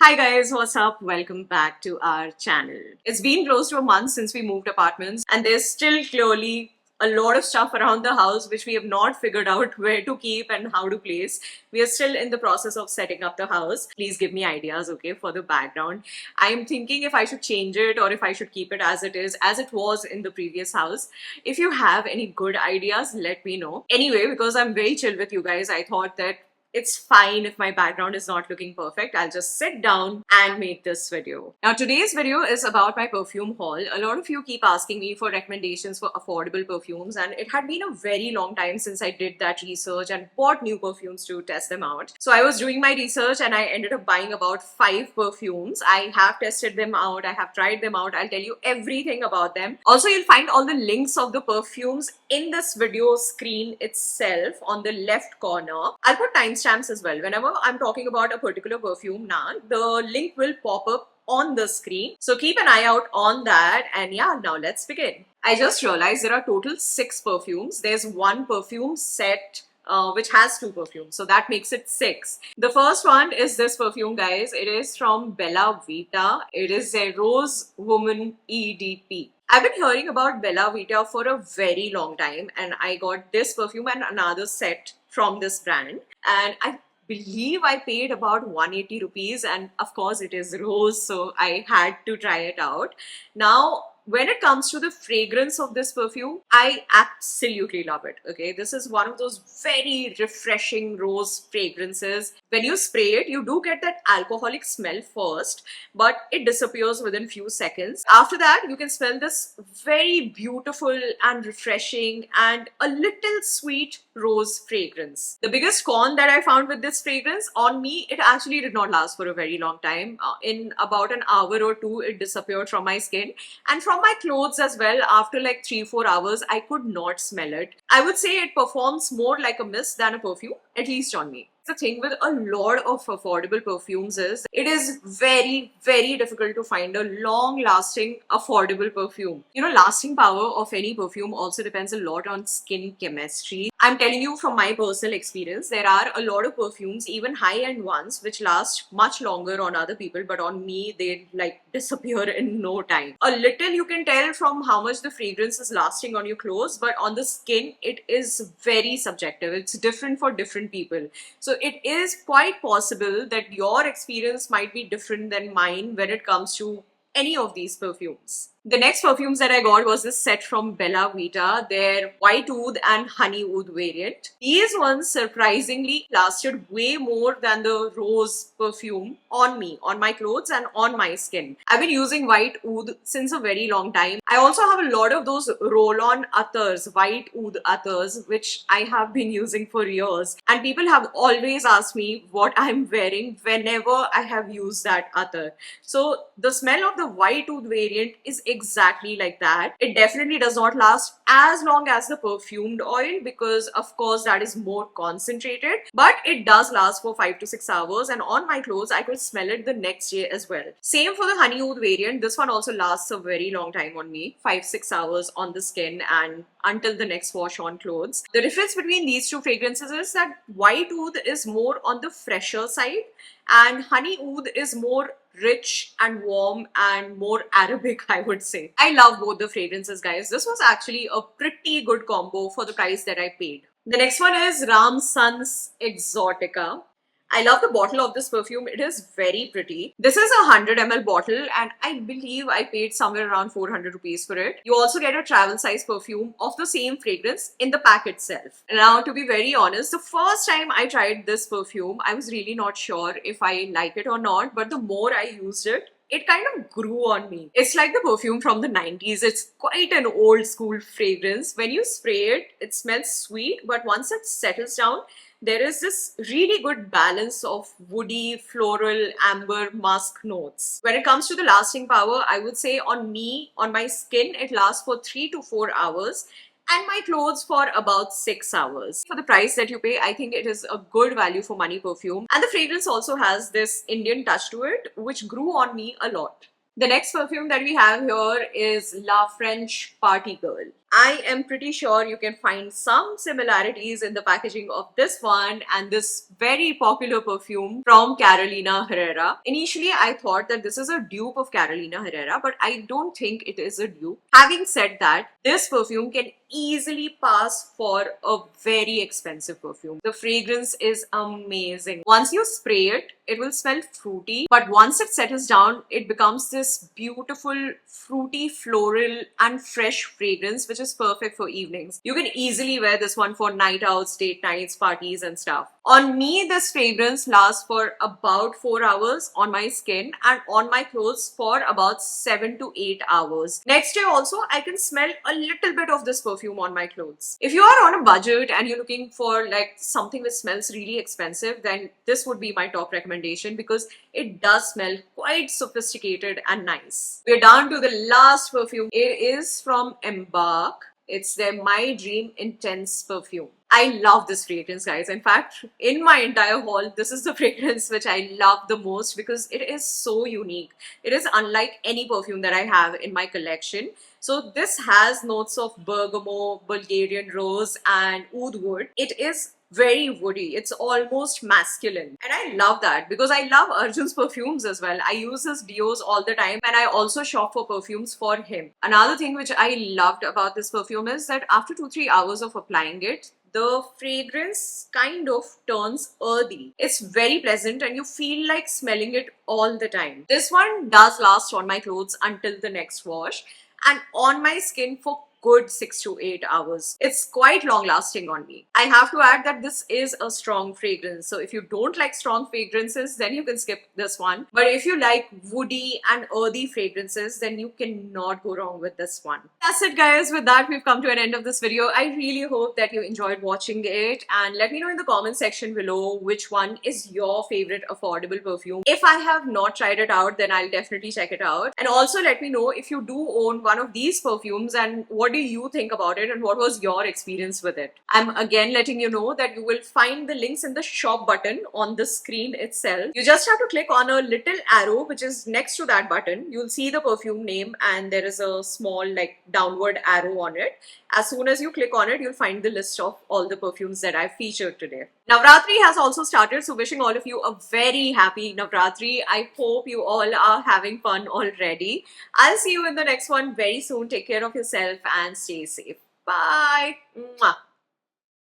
Hi guys, what's up? Welcome back to our channel. It's been close to a month since we moved apartments and there's still clearly a lot of stuff around the house which we have not figured out where to keep and how to place. We are still in the process of setting up the house. Please give me ideas, okay, for the background. I'm thinking if I should change it or if I should keep it as it is, as it was in the previous house. If you have any good ideas, let me know. Anyway, because I'm very chill with you guys, I thought that it's fine if my background is not looking perfect. I'll just sit down and make this video. Now today's video is about my perfume haul. A lot of you keep asking me for recommendations for affordable perfumes and it had been a very long time since I did that research and bought new perfumes to test them out. So I was doing my research and I ended up buying about 5 perfumes. I have tested them out, I have tried them out, I'll tell you everything about them. Also, you'll find all the links of the perfumes in this video screen itself on the left corner. I'll put timestamps as well. Whenever I'm talking about a particular perfume now, the link will pop up on the screen. So keep an eye out on that. And yeah, now let's begin. I just realized there are total 6 perfumes. There's one perfume set which has 2 perfumes, so that makes it 6. The first one is this perfume, guys. It is from Bella Vita. It is a Rose Woman EDP. I've been hearing about Bella Vita for a very long time and I got this perfume and another set from this brand and I believe I paid about 180 rupees and of course it is rose, so I had to try it out. Now when it comes to the fragrance of this perfume, I absolutely love it. Okay, this is one of those very refreshing rose fragrances. When you spray it, you do get that alcoholic smell first, but it disappears within few seconds. After that, you can smell this very beautiful and refreshing and a little sweet rose fragrance. The biggest con that I found with this fragrance, on me, it actually did not last for a very long time. In about an hour or two, it disappeared from my skin and from my clothes as well. After like 3-4 hours, I could not smell it. I would say it performs more like a mist than a perfume, at least on me. The thing with a lot of affordable perfumes is it is very difficult to find a long lasting affordable perfume. You know, lasting power of any perfume also depends a lot on skin chemistry. I'm telling you from my personal experience, there are a lot of perfumes, even high-end ones, which last much longer on other people, but on me they like disappear in no time. A little you can tell from how much the fragrance is lasting on your clothes, but on the skin it is very subjective. It's different for different people. So it is quite possible that your experience might be different than mine when it comes to any of these perfumes. The next perfumes that I got was this set from Bella Vita, their White Oud and Honey Oud variant. These ones surprisingly lasted way more than the rose perfume on me, on my clothes and on my skin. I've been using White Oud since a very long time. I also have a lot of those roll-on attars, White Oud attars, which I have been using for years. And people have always asked me what I'm wearing whenever I have used that attar. So the smell of the White Oud variant is exactly like that. It definitely does not last as long as the perfumed oil because of course that is more concentrated, but it does last for 5 to 6 hours and on my clothes I could smell it the next day as well. Same for the Honey Oud variant. This one also lasts a very long time on me, 5-6 hours on the skin and until the next wash on clothes. The difference between these two fragrances is that White Oud is more on the fresher side and Honey Oud is more rich and warm and more Arabic, I would say. I love both the fragrances, guys. This was actually a pretty good combo for the price that I paid. The next one is Ramsons Exotica. I love the bottle of this perfume. It is very pretty. This is a 100 ml bottle and I believe I paid somewhere around 400 rupees for it. You also get a travel size perfume of the same fragrance in the pack itself. Now, to be very honest, the first time I tried this perfume, I was really not sure if I like it or not, but the more I used it, it kind of grew on me. It's like the perfume from the 90s. It's quite an old school fragrance. When you spray it, it smells sweet, but once it settles down, there is this really good balance of woody, floral, amber, musk notes. When it comes to the lasting power, I would say on me, on my skin, it lasts for 3 to 4 hours and my clothes for about 6 hours. For the price that you pay, I think it is a good value for money perfume. And the fragrance also has this Indian touch to it, which grew on me a lot. The next perfume that we have here is La French Party Girl. I am pretty sure you can find some similarities in the packaging of this one and this very popular perfume from Carolina Herrera. Initially, I thought that this is a dupe of Carolina Herrera, but I don't think it is a dupe. Having said that, this perfume can easily pass for a very expensive perfume. The fragrance is amazing. Once you spray it, it will smell fruity, but once it settles down, it becomes this beautiful, fruity, floral, and fresh fragrance, which is perfect for evenings. You can easily wear this one for night outs, date nights, parties, and stuff. On me, this fragrance lasts for about 4 hours on my skin, and on my clothes for about 7 to 8 hours. Next day also, I can smell a little bit of this perfume on my clothes. If you are on a budget and you're looking for like something which smells really expensive, then this would be my top recommendation because it does smell quite sophisticated and nice. We're down to the last perfume. It is from Embark. It's their My Dream Intense perfume. I love this fragrance, guys. In fact, in my entire haul, this is the fragrance which I love the most because it is so unique. It is unlike any perfume that I have in my collection. So this has notes of bergamot, Bulgarian rose, and oud wood. It is very woody. It's almost masculine. And I love that because I love Arjun's perfumes as well. I use his deos all the time and I also shop for perfumes for him. Another thing which I loved about this perfume is that after 2-3 hours of applying it, the fragrance kind of turns earthy. It's very pleasant and you feel like smelling it all the time. This one does last on my clothes until the next wash and on my skin for good 6 to 8 hours. It's quite long lasting on me. I have to add that this is a strong fragrance. So if you don't like strong fragrances, then you can skip this one. But if you like woody and earthy fragrances, then you cannot go wrong with this one. That's it, guys. With that, we've come to an end of this video. I really hope that you enjoyed watching it and let me know in the comment section below which one is your favorite affordable perfume. If I have not tried it out, then I'll definitely check it out. And also let me know if you do own one of these perfumes and what do you think about it and what was your experience with it. I'm again letting you know that you will find the links in the shop button on the screen itself. You just have to click on a little arrow which is next to that button. You'll see the perfume name and there is a small like downward arrow on it. As soon as you click on it, you'll find the list of all the perfumes that I featured today. Navratri has also started, so wishing all of you a very happy Navratri. I hope you all are having fun already. I'll see you in the next one very soon. Take care of yourself and stay safe. Bye. Mwah.